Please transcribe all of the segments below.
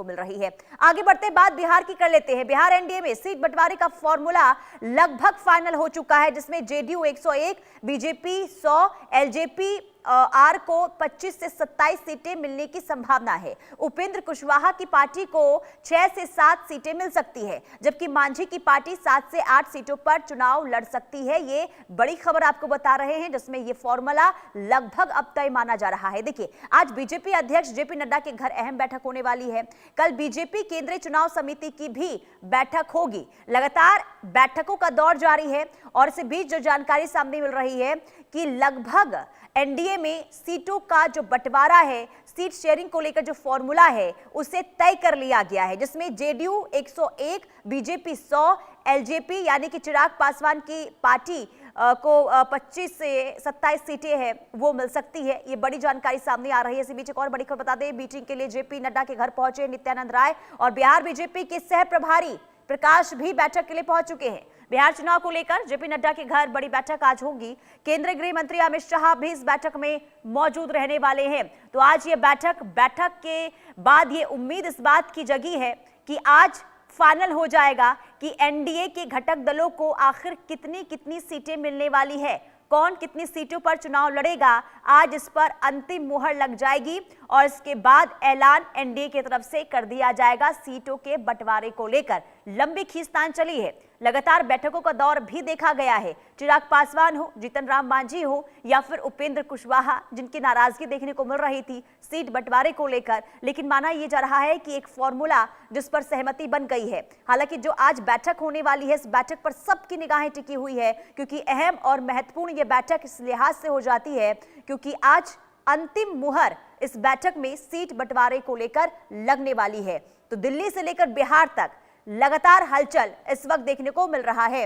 को मिल रही है। आगे बढ़ते बात बिहार की कर लेते हैं। बिहार एनडीए में सीट बंटवारे का फॉर्मूला लगभग फाइनल हो चुका है, जिसमें जेडीयू 101, बीजेपी 100, एलजेपी आर को 25 से 27 सीटें मिलने की संभावना है। उपेंद्र कुशवाहा की पार्टी को 6 से 7 सीटें मिल सकती है, जबकि मांझी की पार्टी 7 से 8 सीटों पर चुनाव लड़ सकती है। ये बड़ी खबर आपको बता रहे हैं, जिसमें ये फॉर्मूला लगभग अब तय माना जा रहा है। देखिए, आज बीजेपी अध्यक्ष जेपी नड्डा के घर अहम बैठक होने वाली है। कल बीजेपी केंद्रीय चुनाव समिति की भी बैठक होगी। लगातार बैठकों का दौर जारी है और इसी बीच जो जानकारी सामने मिल रही है कि लगभग एनडीए में सीटों का जो बंटवारा है, सीट शेयरिंग को लेकर जो फॉर्मूला है उसे तय कर लिया गया है, जिसमें जेडीयू 101, बीजेपी 100, एलजेपी यानी कि चिराग पासवान की पार्टी को 25 से 27 सीटें हैं वो मिल सकती है। ये बड़ी जानकारी सामने आ रही है। इसी बीच एक और बड़ी खबर बता दें, मीटिंग के लिए जेपी नड्डा के घर पहुंचे नित्यानंद राय और बिहार बीजेपी के सह प्रभारी प्रकाश भी बैठक के लिए पहुंच चुके हैं। बिहार चुनाव को लेकर जेपी नड्डा के घर बड़ी बैठक आज होगी। केंद्रीय गृह मंत्री अमित शाह भी इस बैठक में मौजूद रहने वाले हैं। तो आज ये बैठक के बाद ये उम्मीद इस बात की जगी है कि आज फाइनल हो जाएगा कि एनडीए के घटक दलों को आखिर कितनी कितनी सीटें मिलने वाली है, कौन कितनी सीटों पर चुनाव लड़ेगा। आज इस पर अंतिम मुहर लग जाएगी और इसके बाद ऐलान एनडीए की तरफ से कर दिया जाएगा। सीटों के बंटवारे को लेकर लंबी खींचतान चली है, लगातार बैठकों का दौर भी देखा गया है। चिराग पासवान हो, जीतन राम मांझी हो या फिर उपेंद्र कुशवाहा, जिनकी नाराजगी देखने को मिल रही थी सीट बंटवारे को लेकर, लेकिन माना यह जा रहा है कि एक फॉर्मूला जिस पर सहमति बन गई है। हालांकि जो आज बैठक होने वाली है, इस बैठक पर सबकी निगाहें टिकी हुई है, क्योंकि अहम और महत्वपूर्ण यह बैठक इस लिहाज से हो जाती है क्योंकि आज अंतिम मुहर इस बैठक में सीट बंटवारे को लेकर लगने वाली है। तो दिल्ली से लेकर बिहार तक लगातार हलचल इस वक्त देखने को मिल रहा है।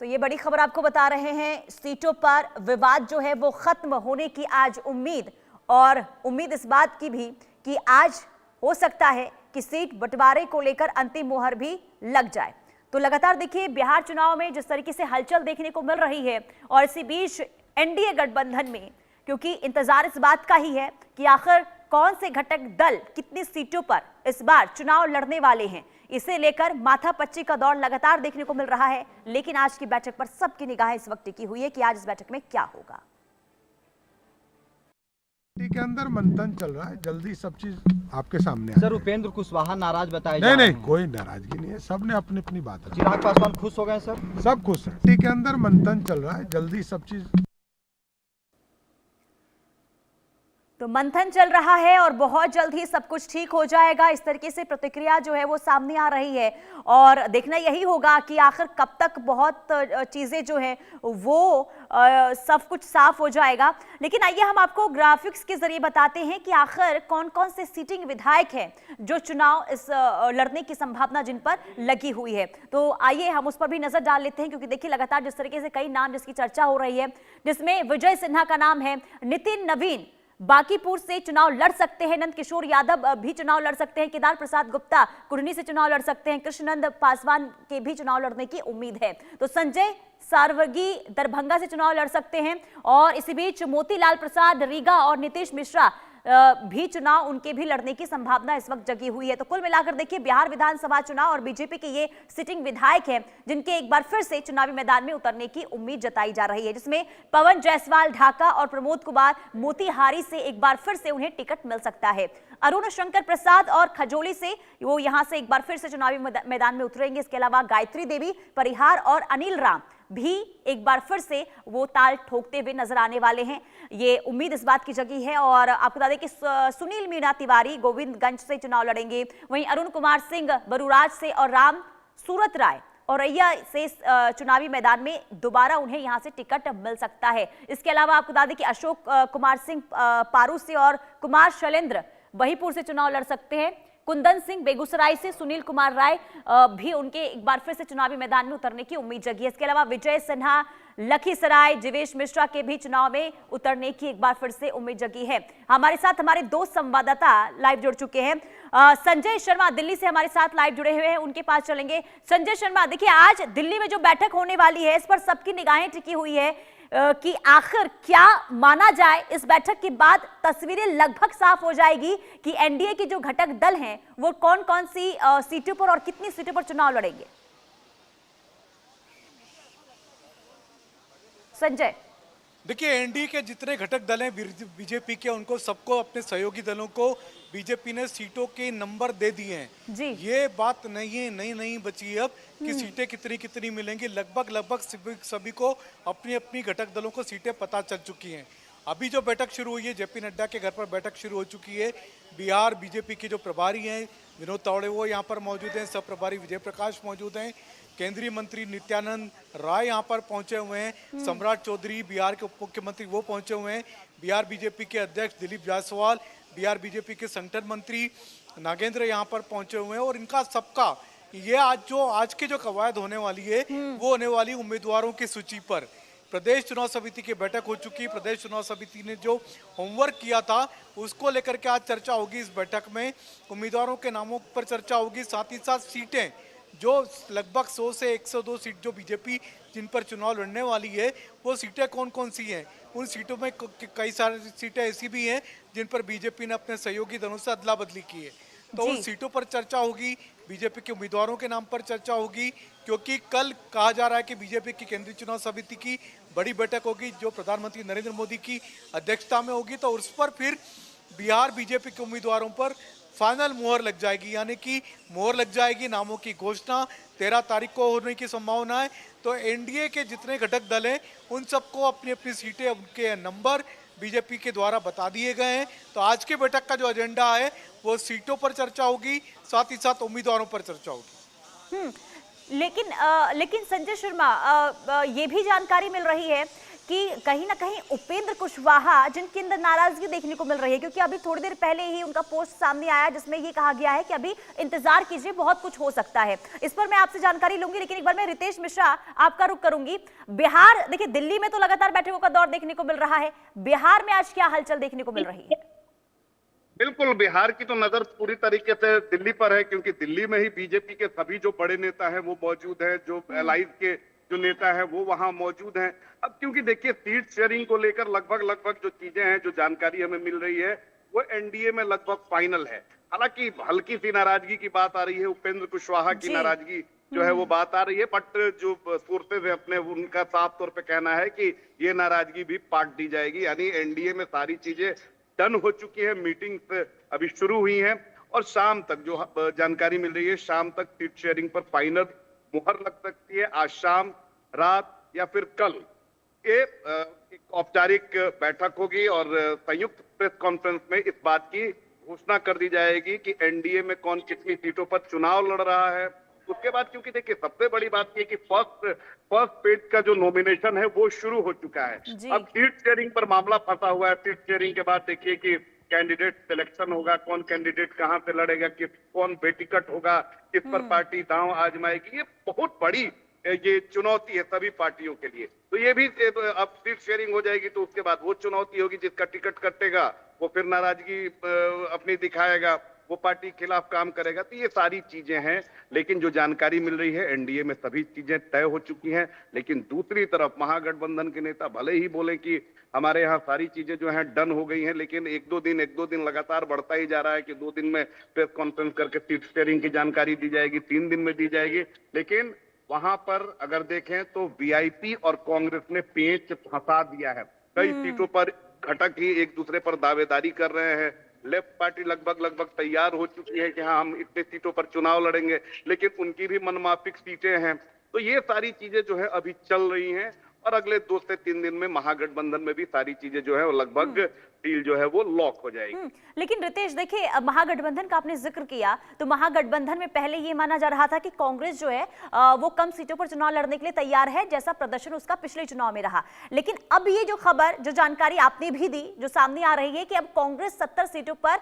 तो ये बड़ी खबर आपको बता रहे हैं, सीटों पर विवाद जो है वो खत्म होने की आज उम्मीद, और उम्मीद इस बात की भी कि आज हो सकता है कि सीट बंटवारे को लेकर अंतिम मुहर भी लग जाए। तो लगातार देखिए बिहार चुनाव में जिस तरीके से हलचल देखने को मिल रही है, और इसी बीच एनडीए गठबंधन में क्योंकि इंतजार इस बात का ही है कि आखिर कौन से घटक दल कितनी सीटों पर इस बार चुनाव लड़ने वाले हैं, इसे लेकर माथापच्ची का दौर लगातार देखने को मिल रहा है। लेकिन आज की बैठक पर सबकी निगाहें इस वक्त टिकी हुई है कि आज इस बैठक में क्या होगा। के अंदर मंथन चल रहा है, जल्दी सब चीज आपके सामने सर, उपेंद्र कुशवाहा नाराज बताए नहीं नहीं, कोई नाराजगी नहीं है, सबने अपनी अपनी बात रखी। चिराग पासवान खुश हो गए सर? सब खुश है। के अंदर मंथन चल रहा है, जल्दी सब चीज। तो मंथन चल रहा है और बहुत जल्द ही सब कुछ ठीक हो जाएगा, इस तरीके से प्रतिक्रिया जो है वो सामने आ रही है। और देखना यही होगा कि आखिर कब तक बहुत चीजें जो है वो सब कुछ साफ हो जाएगा। लेकिन आइए हम आपको ग्राफिक्स के जरिए बताते हैं कि आखिर कौन कौन से सीटिंग विधायक हैं जो चुनाव इस लड़ने की संभावना जिन पर लगी हुई है। तो आइए हम उस पर भी नजर डाल लेते हैं, क्योंकि देखिए लगातार जिस तरीके से कई नाम जिसकी चर्चा हो रही है, जिसमें विजय सिन्हा का नाम है, नितिन नवीन बांकीपुर से चुनाव लड़ सकते हैं, नंद किशोर यादव भी चुनाव लड़ सकते हैं, केदार प्रसाद गुप्ता कुढ़नी से चुनाव लड़ सकते हैं, कृष्णनंद पासवान के भी चुनाव लड़ने की उम्मीद है। तो संजय सारवगी दरभंगा से चुनाव लड़ सकते हैं, और इसी बीच मोतीलाल प्रसाद रीगा और नीतीश मिश्रा भी चुनाव उनके भी लड़ने की संभावना इस वक्त जगी हुई है। तो कुल मिलाकर देखिए बिहार विधानसभा चुनाव और बीजेपी के ये सिटिंग विधायक हैं जिनके एक बार फिर से चुनावी मैदान में उतरने की उम्मीद जताई जा रही है, जिसमें पवन जायसवाल ढाका और प्रमोद कुमार मोतिहारी से एक बार फिर से उन्हें टिकट मिल सकता है। अरुण शंकर प्रसाद और खजोली से वो यहां से एक बार फिर से चुनावी मैदान में उतरेंगे। इसके अलावा गायत्री देवी परिहार और अनिल राम भी एक बार फिर से वो ताल ठोकते हुए नजर आने वाले हैं। ये उम्मीद इस बात की जगी है। और आपको बता दें कि सुनील मीणा तिवारी गोविंदगंज से चुनाव लड़ेंगे, वहीं अरुण कुमार सिंह बरूराज से और राम सूरत राय औरैया से चुनावी मैदान में दोबारा उन्हें यहां से टिकट मिल सकता है। इसके अलावा आपको बता दें कि अशोक कुमार सिंह पारू से और कुमार शैलेंद्र बहीपुर से चुनाव लड़ सकते हैं। कुंदन सिंह बेगूसराय से, सुनील कुमार राय भी उनके एक बार फिर से चुनावी मैदान में उतरने की उम्मीद जगी है। इसके अलावा विजय सिन्हा लखीसराय, जीवेश मिश्रा के भी चुनाव में उतरने की एक बार फिर से उम्मीद जगी है। हमारे साथ हमारे दो संवाददाता लाइव जुड़ चुके हैं। संजय शर्मा दिल्ली से हमारे साथ लाइव जुड़े हुए हैं, उनके पास चलेंगे। संजय शर्मा, देखिए आज दिल्ली में जो बैठक होने वाली है इस पर सबकी निगाहें टिकी हुई है। कि आखिर क्या माना जाए। इस बैठक के बाद तस्वीरें लगभग साफ हो जाएगी कि एनडीए के जो घटक दल हैं वो कौन कौन सी सीटों पर और कितनी सीटों पर चुनाव लड़ेंगे। संजय, देखिए, एनडीए के जितने घटक दल हैं बीजेपी के, उनको सबको अपने सहयोगी दलों को बीजेपी ने सीटों के नंबर दे दिए हैं जी। ये बात नहीं बची अब कि सीटें कितनी कितनी मिलेंगी। लगभग सभी को अपनी अपनी घटक दलों को सीटें पता चल चुकी हैं। अभी जो बैठक शुरू हुई है, जेपी नड्डा के घर पर बैठक शुरू हो चुकी है। बिहार बीजेपी के जो प्रभारी हैं विनोद तावड़े वो यहाँ पर मौजूद हैं, सब प्रभारी विजय प्रकाश मौजूद हैं, केंद्रीय मंत्री नित्यानंद राय यहाँ पर पहुंचे हुए हैं, सम्राट चौधरी बिहार के उप मुख्यमंत्री वो पहुंचे हुए हैं, बिहार बीजेपी के अध्यक्ष दिलीप जायसवाल, बिहार बीजेपी के संगठन मंत्री नागेंद्र यहाँ पर पहुंचे हुए हैं। और इनका सबका ये आज की जो कवायद होने वाली है वो होने वाली उम्मीदवारों की सूची पर। प्रदेश चुनाव समिति की बैठक हो चुकी। प्रदेश चुनाव समिति ने जो होमवर्क किया था उसको लेकर के आज चर्चा होगी। इस बैठक में उम्मीदवारों के नामों पर चर्चा होगी, साथ ही साथ सीटें जो लगभग 100 से 102 सीट जो बीजेपी जिन पर चुनाव लड़ने वाली है वो सीटें कौन कौन सी हैं। उन सीटों में कई सारी सीटें ऐसी भी हैं जिन पर बीजेपी ने अपने सहयोगी दलों से अदला बदली की है, तो उन सीटों पर चर्चा होगी। बीजेपी के उम्मीदवारों के नाम पर चर्चा होगी, क्योंकि कल कहा जा रहा है कि बीजेपी की केंद्रीय चुनाव समिति की बड़ी बैठक होगी जो प्रधानमंत्री नरेंद्र मोदी की अध्यक्षता में होगी। तो उस पर फिर बिहार बीजेपी के उम्मीदवारों पर फाइनल मुहर लग जाएगी, यानी कि मुहर लग जाएगी। नामों की घोषणा 13 तारीख को होने की संभावना है। तो एनडीए के जितने घटक दल हैं उन सबको अपनी अपनी सीटें, उनके नंबर बीजेपी के द्वारा बता दिए गए हैं। तो आज की बैठक का जो एजेंडा है वो सीटों पर चर्चा होगी, साथ ही साथ उम्मीदवारों पर चर्चा होगी। लेकिन संजय शर्मा, ये भी जानकारी मिल रही है कि कहीं ना कहीं उपेंद्र कुशवाहा जिनके अंदर नाराजगी देखने को मिल रही है, क्योंकि अभी थोड़ी देर पहले ही उनका पोस्ट सामने आया जिसमें ये कहा गया है कि अभी इंतजार कीजिए, बहुत कुछ हो सकता है। इस पर मैं आपसे जानकारी लूंगी, लेकिन एक बार मैं रितेश मिश्रा आपका रुख करूंगी। बिहार, देखिए दिल्ली में तो लगातार बैठकों का दौर देखने को मिल रहा है, बिहार में आज क्या हलचल देखने को मिल रही है? बिल्कुल, बिहार की तो नजर पूरी तरीके से दिल्ली पर है, क्योंकि दिल्ली में ही बीजेपी के सभी जो बड़े नेता हैं वो मौजूद हैं, जो एलाइज के जो नेता है वो वहां मौजूद हैं। अब क्योंकि देखिए सीट शेयरिंग को लेकर लगभग जो चीजें हैं, जो जानकारी हमें मिल रही है वो एनडीए में लगभग फाइनल है। हालांकि हल्की सी नाराजगी की बात आ रही है, उपेंद्र कुशवाहा की नाराजगी जो है वो बात आ रही है, बट जो सोर्सेज है अपने उनका साफ तौर पे कहना है कि ये नाराजगी भी पाट दी जाएगी। यानी एनडीए में सारी चीजें डन हो चुकी है, मीटिंग्स अभी शुरू हुई हैं और शाम तक जो जानकारी मिल रही है, शाम तक सीट शेयरिंग पर फाइनल मुहर लग सकती है। आज शाम, रात या फिर कल एक औपचारिक बैठक होगी और संयुक्त प्रेस कॉन्फ्रेंस में इस बात की घोषणा कर दी जाएगी कि एनडीए में कौन कितनी सीटों पर चुनाव लड़ रहा है। उसके बाद क्योंकि देखिए सबसे बड़ी बात यह कि फर्स्ट पेज का जो नॉमिनेशन है वो शुरू हो चुका है। अब सीट शेयरिंग पर मामला फंसा हुआ है। सीट शेयरिंग के बाद देखिए कि कैंडिडेट सिलेक्शन होगा, कौन कैंडिडेट कहां से लड़ेगा, कौन बेटिकट होगा, किस पर पार्टी दांव आजमाएगी। ये बहुत बड़ी ये चुनौती है सभी पार्टियों के लिए। तो ये भी अब सीट शेयरिंग हो जाएगी तो उसके बाद वो चुनौती होगी, जिसका टिकट कटेगा वो फिर नाराजगी अपनी दिखाएगा, वो पार्टी के खिलाफ काम करेगा। तो ये सारी चीजें हैं, लेकिन जो जानकारी मिल रही है एनडीए में सभी चीजें तय हो चुकी हैं। लेकिन दूसरी तरफ महागठबंधन के नेता भले ही बोले कि हमारे यहाँ सारी चीजें जो हैं डन हो गई हैं, लेकिन एक दो दिन लगातार बढ़ता ही जा रहा है कि 2 दिन में प्रेस कॉन्फ्रेंस करके सीट शेयरिंग की जानकारी दी जाएगी, 3 दिन में दी जाएगी। लेकिन वहां पर अगर देखें तो वीआईपी और कांग्रेस ने पेंच फंसा दिया है। कई सीटों पर घटक ही एक दूसरे पर दावेदारी कर रहे हैं। लेफ्ट पार्टी लगभग तैयार हो चुकी है कि हाँ हम इतने सीटों पर चुनाव लड़ेंगे, लेकिन उनकी भी मनमाफिक सीटें हैं। तो ये सारी चीजें जो है अभी चल रही हैं और अगले 2 से 3 दिन में महागठबंधन में भी सारी चीजें जो है वो लगभग डील जो है वो लॉक हो जाएगी। लेकिन रितेश देखिए, महागठबंधन का आपने जिक्र किया, तो महागठबंधन में पहले ये माना जा रहा था कि कांग्रेस जो है वो कम सीटों पर चुनाव लड़ने के लिए तैयार है, जैसा प्रदर्शन उसका पिछले चुनाव में रहा। लेकिन अब ये जो खबर, जो जानकारी आपने भी दी, जो सामने आ रही है कि अब कांग्रेस 70 सीटों पर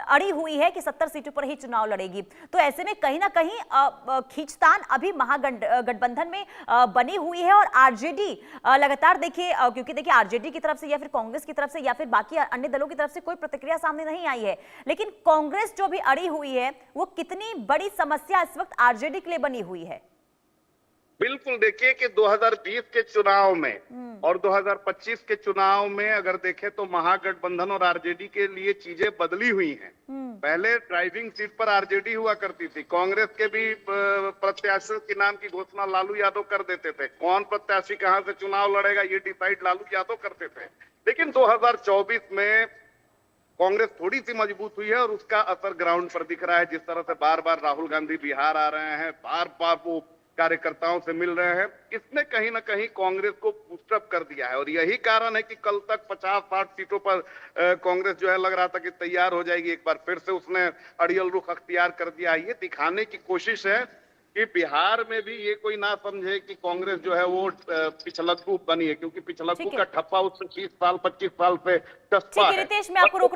अड़ी हुई है कि 70 सीटों पर ही चुनाव लड़ेगी। तो ऐसे में कहीं ना कहीं खींचतान अभी महागठबंधन में बनी हुई है और आरजेडी लगातार देखिए, क्योंकि देखिए आरजेडी की तरफ से या फिर कांग्रेस की तरफ से या फिर बाकी अन्य दलों की तरफ से कोई प्रतिक्रिया सामने नहीं आई है, लेकिन कांग्रेस जो भी अड़ी हुई है वो कितनी बड़ी समस्या इस वक्त आरजेडी के लिए बनी हुई है? बिल्कुल, देखिए कि 2020 के चुनाव में और 2025 के चुनाव में अगर देखें तो महागठबंधन और आरजेडी के लिए चीजें बदली हुई हैं। पहले ड्राइविंग सीट पर आरजेडी हुआ करती थी, कांग्रेस के भी प्रत्याशियों के नाम की घोषणा लालू यादव कर देते थे, कौन प्रत्याशी कहां से चुनाव लड़ेगा ये डिसाइड लालू यादव करते थे। लेकिन 2024 में कांग्रेस थोड़ी सी मजबूत हुई है और उसका असर ग्राउंड पर दिख रहा है। जिस तरह से बार बार राहुल गांधी बिहार आ रहे हैं, बार बार वो कार्यकर्ताओं से मिल रहे हैं, इसने कहीं ना कहीं कांग्रेस को बूस्टअप कर दिया है। और यही कारण है कि कल तक 50-60 सीटों पर कांग्रेस जो है लग रहा था कि तैयार हो जाएगी। एक बार फिर से उसने अड़ियल रुख अख्तियार कर दिया है। ये दिखाने की कोशिश है कि बिहार में भी ये कोई ना समझे कि कांग्रेस जो है वो पिछलग्गू बनी है, क्योंकि पिछलग्गू ठीक है। का ठप्पा उससे 20 साल 25 साल से ठीक चस्पा है है। रितेश, मैं आपको रोक